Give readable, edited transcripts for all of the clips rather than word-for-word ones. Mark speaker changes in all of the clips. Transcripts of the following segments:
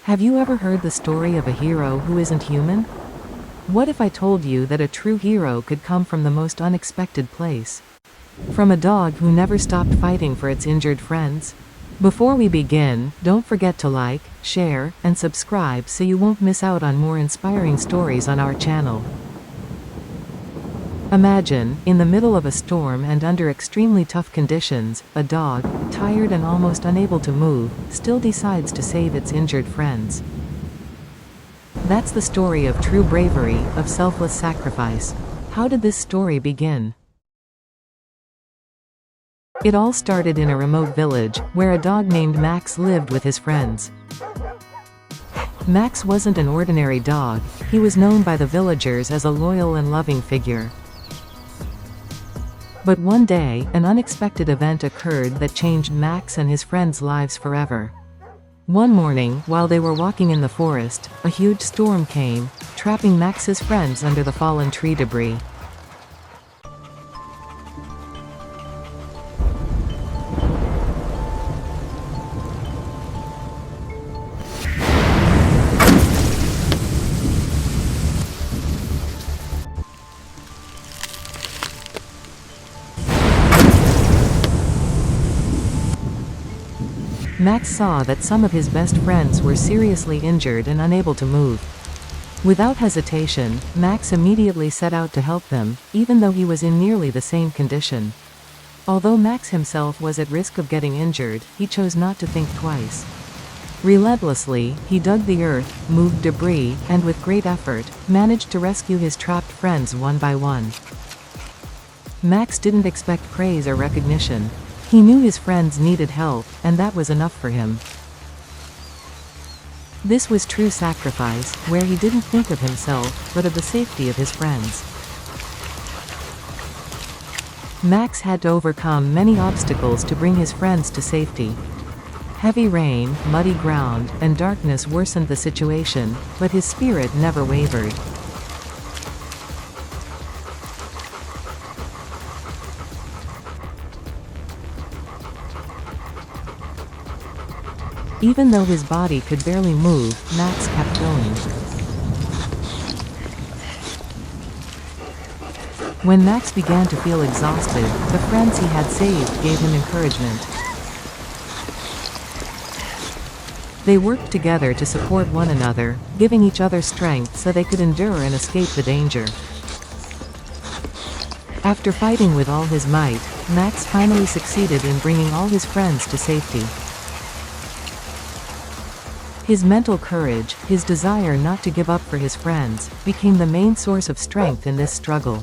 Speaker 1: Have you ever heard the story of a hero who isn't human? What if I told you that a true hero could come from the most unexpected place? From a dog who never stopped fighting for its injured friends? Before we begin, don't forget to like, share, and subscribe so you won't miss out on more inspiring stories on our channel. Imagine, in the middle of a storm and under extremely tough conditions, a dog, tired and almost unable to move, still decides to save its injured friends. That's the story of true bravery, of selfless sacrifice. How did this story begin? It all started in a remote village, where a dog named Max lived with his friends. Max wasn't an ordinary dog, he was known by the villagers as a loyal and loving figure. But one day, an unexpected event occurred that changed Max and his friends' lives forever. One morning, while they were walking in the forest, a huge storm came, trapping Max's friends under the fallen tree debris. Max saw that some of his best friends were seriously injured and unable to move. Without hesitation, Max immediately set out to help them, even though he was in nearly the same condition. Although Max himself was at risk of getting injured, he chose not to think twice. Relentlessly, he dug the earth, moved debris, and with great effort, managed to rescue his trapped friends one by one. Max didn't expect praise or recognition. He knew his friends needed help, and that was enough for him. This was true sacrifice, where he didn't think of himself, but of the safety of his friends. Max had to overcome many obstacles to bring his friends to safety. Heavy rain, muddy ground, and darkness worsened the situation, but his spirit never wavered. Even though his body could barely move, Max kept going. When Max began to feel exhausted, the friends he had saved gave him encouragement. They worked together to support one another, giving each other strength so they could endure and escape the danger. After fighting with all his might, Max finally succeeded in bringing all his friends to safety. His mental courage, his desire not to give up for his friends, became the main source of strength in this struggle.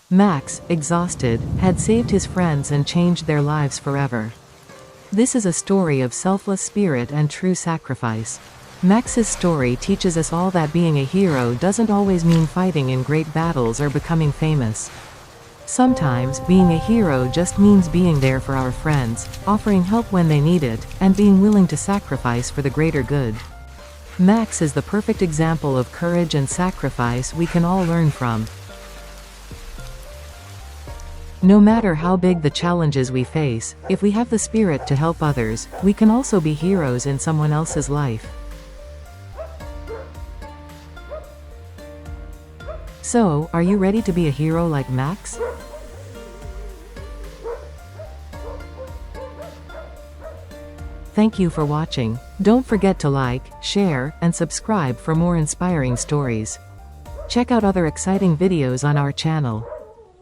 Speaker 1: Max, exhausted, had saved his friends and changed their lives forever. This is a story of selfless spirit and true sacrifice. Max's story teaches us all that being a hero doesn't always mean fighting in great battles or becoming famous. Sometimes, being a hero just means being there for our friends, offering help when they need it, and being willing to sacrifice for the greater good. Max is the perfect example of courage and sacrifice we can all learn from. No matter how big the challenges we face, if we have the spirit to help others, we can also be heroes in someone else's life. So, are you ready to be a hero like Max? Thank you for watching. Don't forget to like, share, and subscribe for more inspiring stories. Check out other exciting videos on our channel.